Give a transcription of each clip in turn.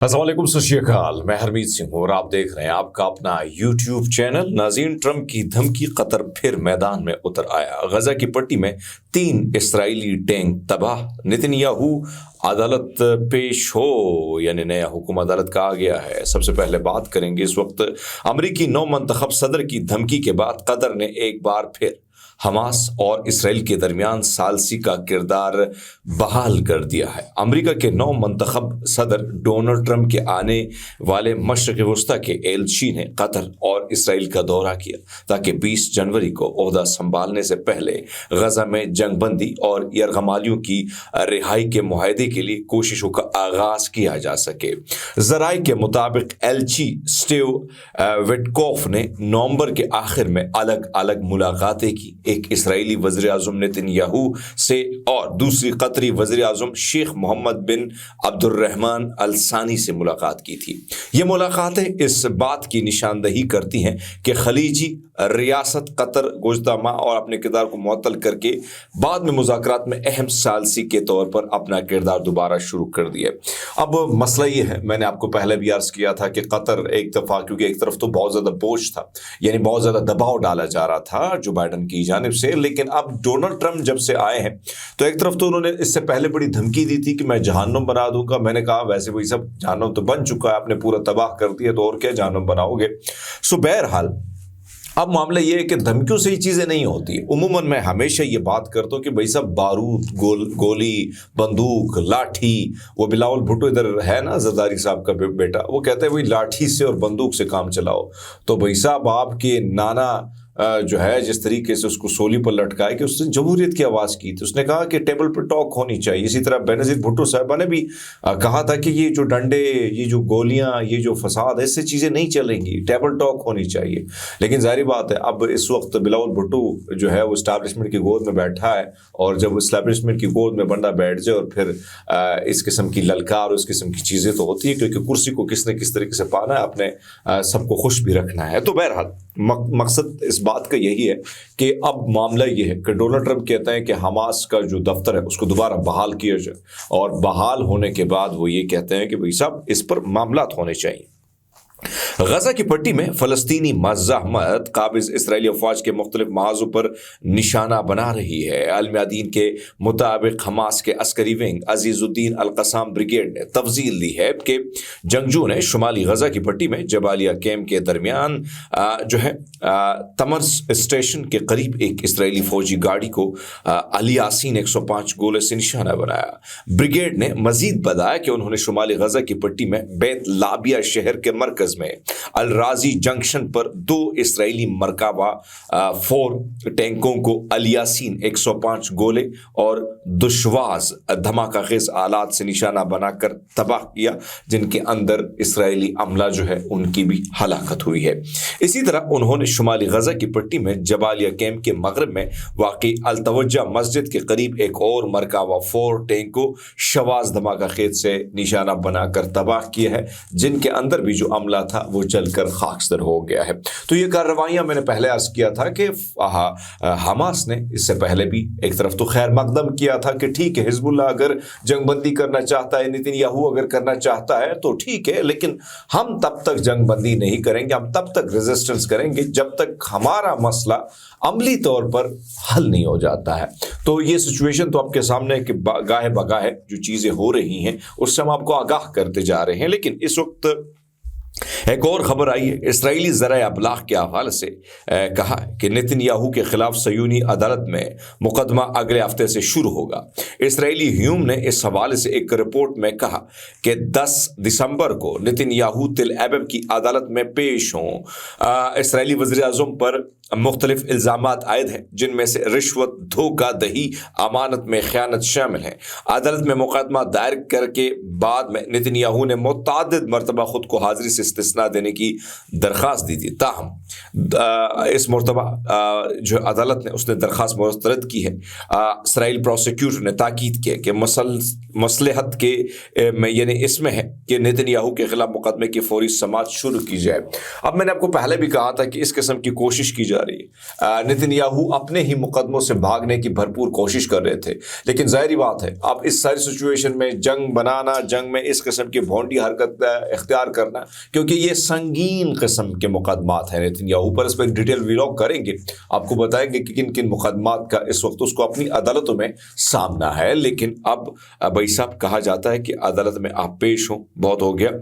अस्सलाम वालेकुम, सत श्री अकाल। मैं हरमीत सिंह हूँ और आप देख रहे हैं आपका अपना यूट्यूब चैनल। नाज़रीन, ट्रंप की धमकी, कतर फिर मैदान में उतर आया। गजा की पट्टी में 3 इस्राएली टैंक तबाह। नेतन्याहू अदालत पेश हो, यानी नया हुक्म अदालत का आ गया है। सबसे पहले बात करेंगे इस वक्त अमरीकी नौ मंतखब सदर की धमकी के बाद कतर ने एक बार फिर हमास और इसराइल के दरमियान सालसी का किरदार बहाल कर दिया है। अमेरिका के नौ मंतखब सदर डोनाल्ड ट्रंप के आने वाले मशरक़ वस्ता के एलची ने कतर और इसराइल का दौरा किया ताकि 20 जनवरी को ओहदा संभालने से पहले गजा में जंगबंदी और यरगमालियों की रिहाई के मुआहदे के लिए कोशिशों का आगाज किया जा सके। जराए के मुताबिक एलची स्टीव विटकॉफ ने नवंबर के आखिर में अलग अलग मुलाकातें की, एक इसराइली वज़ीर आज़म नेतन्याहू से और दूसरी कतरी वज़ीर आज़म शेख मोहम्मद बिन अब्दुर्रहमान अल सानी से मुलाकात की थी। ये मुलाकातें इस बात की निशानदही करती हैं कि खलीजी रियासत कतर गुज़श्ता माह और अपने किरदार को मुअत्तल करके बाद में मुज़ाकरात में अहम सालसी के तौर पर अपना किरदार दोबारा शुरू कर दिया। अब मसला ये है, मैंने आपको पहले भी अर्ज़ किया था कि कतर एक दफ़ा, क्योंकि एक तरफ तो बहुत ज़्यादा बोझ था, यानी बहुत ज़्यादा दबाव डाला जा रहा था जो बाइडन की जानिब से, लेकिन अब डोनाल्ड ट्रंप जब से आए हैं तो एक तरफ तो उन्होंने इससे पहले बड़ी धमकी दी थी कि मैं जहन्नुम बना दूंगा। मैंने कहा वैसे वही सब जहन्नुम तो बन चुका है, आपने पूरा तबाह कर दिया, तो और क्या जहन्नुम बनाओगे। सो बहरहाल अब मामला ये है कि धमकियों से ही चीज़ें नहीं होती। उमूमन मैं हमेशा ये बात करता हूँ कि भाई सब बारूद, गोली, बंदूक, लाठी, वो बिलावल भुट्टो इधर है ना, जरदारी साहब का बेटा, वो कहते हैं भाई लाठी से और बंदूक से काम चलाओ। तो भाई साहब आपके नाना जो है जिस तरीके से उसको सोली पर लटकाया कि उसने जमहूरियत की आवाज़ की थी, उसने कहा कि टेबल पर टॉक होनी चाहिए। इसी तरह बेनज़ीर भुट्टो साहबा ने भी कहा था कि ये जो डंडे, ये जो गोलियां, ये जो फसाद, ऐसे चीज़ें नहीं चलेंगी, टेबल टॉक होनी चाहिए। लेकिन जाहिर बात है अब इस वक्त बिलावल भुट्टो जो है वो इस्टेब्लिशमेंट की गोद में बैठा है, और जब इस्टेब्लिशमेंट की गोद में बंदा बैठ जाए और फिर इस किस्म की ललकार और इस किस्म की चीज़ें तो होती है, क्योंकि कुर्सी को किसने किस तरीके से पाना है, अपने सबको खुश भी रखना है। तो बहरहाल मकसद इस बात का यही है कि अब मामला ये है कि डोनाल्ड ट्रंप कहते हैं कि हमास का जो दफ्तर है उसको दोबारा बहाल किया जाए, और बहाल होने के बाद वो ये कहते हैं कि भाई साहब इस पर मामलात होने चाहिए। गजा की पट्टी में फ़लस्तीनी मज़ाहमत काबिज़ इसराइली अफवाज के मुख्तलिफ महाजों पर निशाना बना रही है। अल-मयादीन के मुताबिक हमास के अस्करी विंग अजीज़ुद्दीन अल-क़स्साम ब्रिगेड ने तफजील दी है कि जंगजू ने शुमाली गजा की पट्टी में जबालिया कैम्प के दरमियान जो है तमर्स स्टेशन के करीब एक इसराइली फ़ौजी गाड़ी को अल यासीन 105 गोले से निशाना बनाया। ब्रिगेड ने मज़ीद बताया कि उन्होंने शुमाली गजा की पट्टी में बैत लाबिया शहर के मरकज़ में अल राजी जंक्शन पर 2 इसराइली मरकाबा 4 टैंकों को अल यासीन 105 गोले और दुश्वास धमाकाखेज आलात से निशाना बनाकर तबाह किया, जिनके अंदर इसराइली अमला जो है उनकी भी हलाकत हुई है। इसी तरह उन्होंने शुमाली गजा की पट्टी में जबालिया कैम्प के मगरब में वाक़ई अल तवज्जा मस्जिद के करीब एक और मरकाबा 4 टैंक को शवाज धमाकाखेज से निशाना बनाकर तबाह किया है, जिनके अंदर भी जो अमला था वो जलकर खाकसर हो गया है। तो ये कार्रवाइयाँ मैंने पहले अर्ज किया था कि हमास ने इससे पहले भी एक तरफ तो खैर मकदम किया था कि ठीक है, हिजबुल्लाह अगर जंगबंदी करना चाहता है, नेतन्याहू अगर करना चाहता है तो ठीक है, लेकिन हम तब तक जंगबंदी नहीं करेंगे, हम तब तक रेजिस्टेंस करेंगे जब तक हमारा मसला अमली तौर पर हल नहीं हो जाता है। तो ये सिचुएशन तो आपके सामने कि गाहे बगाहे जो चीज़ें हो रही हैं उससे हम आपको आगाह करते जा रहे हैं। लेकिन इस वक्त एक और खबर आई है। इसराइली ज़राए अबलाग के हवाले से कहा कि नेतन्याहू के खिलाफ सयूनी अदालत में मुकदमा अगले हफ्ते से शुरू होगा। इसराइली ह्यूम ने इस हवाले से एक रिपोर्ट में कहा कि 10 दिसंबर को नेतन्याहू तिल अबीब की अदालत में पेश हों। इसराइली वज़ीर आज़म पर मुख्तलिफ इल्ज़ामात आयद हैं, जिनमें से रिश्वत, धोखा दही, अमानत में ख़यानत शामिल हैं। अदालत में मुकदमा दायर करके बाद में नेतन्याहू ने मुतअद्दिद मरतबा खुद को हाज़िरी से इस्तिस्ना देने की दरख्वास्त दी थी। ताहम इस मरतबा जो अदालत ने उसने दरख्वास्त मुस्तरद की है। इसराइल प्रोसिक्यूटर ने ताकीद किया कि मसलहत के में यानी इसमें है कि नेतन्याहू के खिलाफ मुकदमे की फौरी समाअत शुरू की जाए। अब मैंने आपको पहले भी कहा था कि इस किस्म की कोशिश की जा जा रही है। नेतन्याहू अपने ही मुकदमों से भागने की भरपूर कोशिश कर रहे थे, लेकिन जाहिर बात है अब इस सारी सिचुएशन में जंग बनाना, जंग में इस किस्म की भोंडी हरकत इख्तियार करना, क्योंकि ये संगीन किस्म के मुकदमात हैं नेतन्याहू पर। इस पर डिटेल व्लॉग करेंगे, आपको बताएंगे कि किन किन मुकदमात का इस वक्त उसको अपनी अदालतों में सामना है। लेकिन अब भाई साहब कहा जाता है कि अदालत में आप पेश हो, बहुत हो गया।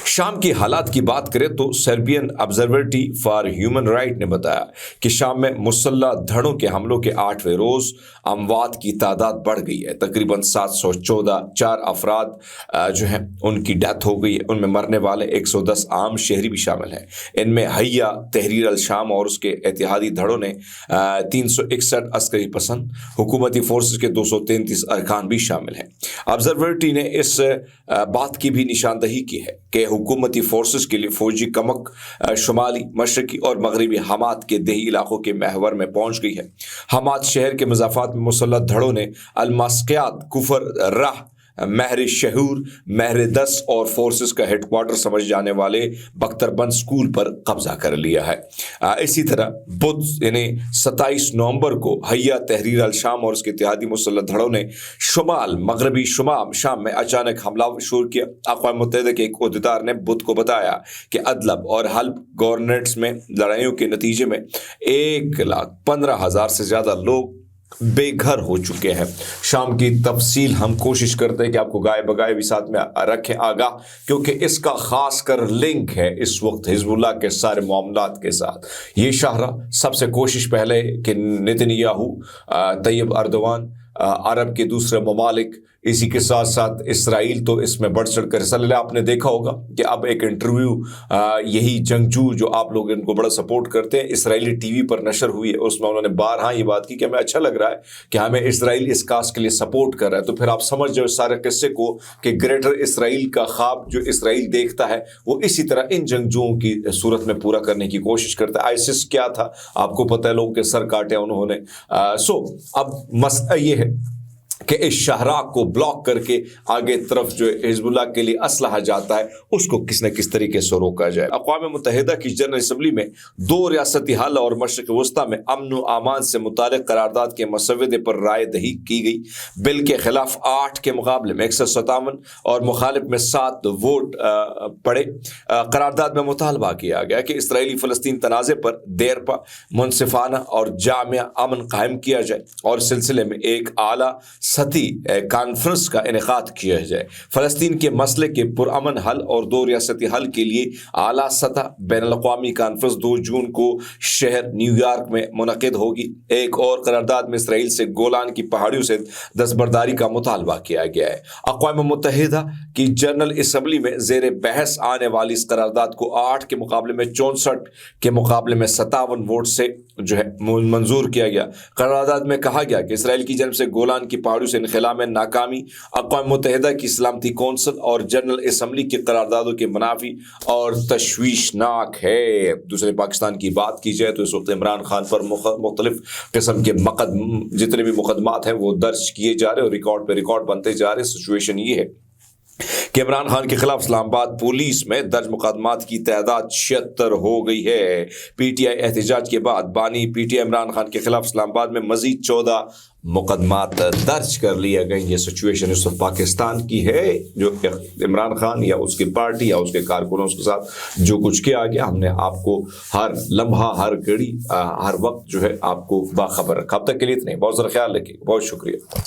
शाम की हालात की बात करें तो Serbian observatory for human right ने बताया कि शाम में मुसल्लह धड़ों के हमलों के 8वें रोज अमवात की तादाद बढ़ गई है। तकरीबन 714 4 अफराद जो हैं उनकी डेथ हो गई है। उनमें मरने वाले 110 आम शहरी भी शामिल हैं। इनमें हैया तहरीर अल शाम और उसके इत्तेहादी धड़ों ने 361 अस्करी पसंद, हुकूमती फोर्सेस के 233 अरकान भी शामिल हैं। ऑब्जर्वेटरी ने इस बात की भी निशानदही की है कि हुकूमती फोर्सेस के लिए फौजी कमक शुमाली, मशरकी और मगरबी हमाद के देही इलाकों के महवर में पहुंच गई है। हमाद शहर के मज़ाफ़ात में मुसल्लह धड़ों ने अलमास्कियात, कुफर राह, महर शहूर, महर 10 और फोर्सेस का हेडक्वार्टर समझ जाने वाले बख्तरबंद स्कूल पर कब्जा कर लिया है। इसी तरह बुध यानी 27 नवंबर को हैया तहरीर अल शाम और उसके इत्तेहादी मुसल्लह धड़ों ने शुमाल मगरबी शाम में अचानक हमला शुरू किया। अक़वाम मुत्तहिदा के एक ओहदेदार ने बुध को बताया कि अदलब और हल्ब गवर्नेट्स में लड़ाइयों के नतीजे में 1,15,000 से ज़्यादा लोग बेघर हो चुके हैं। शाम की तफसील हम कोशिश करते हैं कि आपको गाय बगाए भी साथ में रखें आगाह, क्योंकि इसका खास कर लिंक है इस वक्त हिजबुल्लाह के सारे मामलात के साथ। ये शाहरा सबसे कोशिश पहले कि नेतन्याहू, तैयब अर्दवान, अरब के दूसरे ममालिक, इसी के साथ साथ इसराइल तो इसमें बढ़ चढ़ कर हिस्सा ले। आपने देखा होगा कि अब एक इंटरव्यू यही जंगजू जो आप लोग इनको बड़ा सपोर्ट करते हैं इसराइली टीवी पर नशर हुई है, उसमें उन्होंने बारहा ये बात की कि हमें अच्छा लग रहा है कि हमें इसराइल इस काज के लिए सपोर्ट कर रहा है। तो फिर आप समझ जाओ इस सारे किस्से को कि ग्रेटर इसराइल का ख्वाब जो इसराइल देखता है वो इसी तरह इन जंगजुओं की सूरत में पूरा करने की कोशिश करता है। आईसिस क्या था आपको पता है, लोगों के सर काटे उन्होंने। अब मसला ये है कि इस शाहरा को ब्लॉक करके आगे तरफ जो हिजबुल्लाह के लिए असलहा जाता है उसको किस न किस तरीके से रोका जाए। अक़वाम मुत्तहिदा की जनरल असम्बली में 2 रियासती हल और मशरक़ वस्ता में अमन व अमान से मुतालिक करारदाद के मसवदे पर राय दही की गई। बिल के खिलाफ 8 के मुकाबले में 157 और मुखालिफ में 7 वोट पड़े। करारदाद में मुतालबा किया गया कि इसराइली फ़लस्तीन तनाज़े पर देरपा, मुनसिफाना और जामिया अमन कायम किया जाए और इस सिलसिले में एक आला सती कॉन्फ्रेंस का इनेकाद किया जाए। फ़लस्तीन के मसले के पुरअमन हल और 2 रियासती हल के लिए आला सतह बैनुल-अक़वामी कॉन्फ्रेंस 2 जून को शहर न्यूयॉर्क में मुनक़िद होगी। एक और करारदाद में इसराइल से गोलान की पहाड़ियों से दस्तबरदारी का मुतालबा किया गया है। अक़वाम मुत्तहिदा की जनरल असम्बली में ज़ेर बहस आने वाली इस करारदाद को 8 के मुकाबले में 64 के मुकाबले में 57 वोट से जो है मंजूर किया गया। करारदाद में कहा गया कि इसराइल की जानब से गोलान की पहाड़ियों से इनखला में नाकामी अक़वाम मुत्तहिदा की सलामती कौंसिल और जनरल असम्बली के करारदादों के मुनाफी और तशवीशनाक है। दूसरे पाकिस्तान की बात की जाए तो इस वक्त इमरान खान पर मुख्तलिफ किस्म के जितने भी मुकदमात हैं वो दर्ज किए जा रहे हैं और रिकॉर्ड पे रिकॉर्ड बनते जा रहे हैं। सिचुएशन ये है कि इमरान खान के खिलाफ इस्लामाबाद पुलिस में दर्ज मुकदमात की तादाद 76 हो गई है। पीटीआई एहतजाज के बाद बानी पीटीआई इमरान खान के खिलाफ इस्लामाबाद में मजीद 14 मुकदमात दर्ज कर लिए गए। ये सिचुएशन इस वक्त पाकिस्तान की है, जो इमरान खान या उसकी पार्टी या उसके कारकुनों के साथ जो कुछ किया गया हमने आपको हर लम्हा, हर घड़ी, हर वक्त जो है आपको बाखबर रखा। अब तक के लिए इतने, बहुत ज़रा ख्याल रखिए, बहुत शुक्रिया।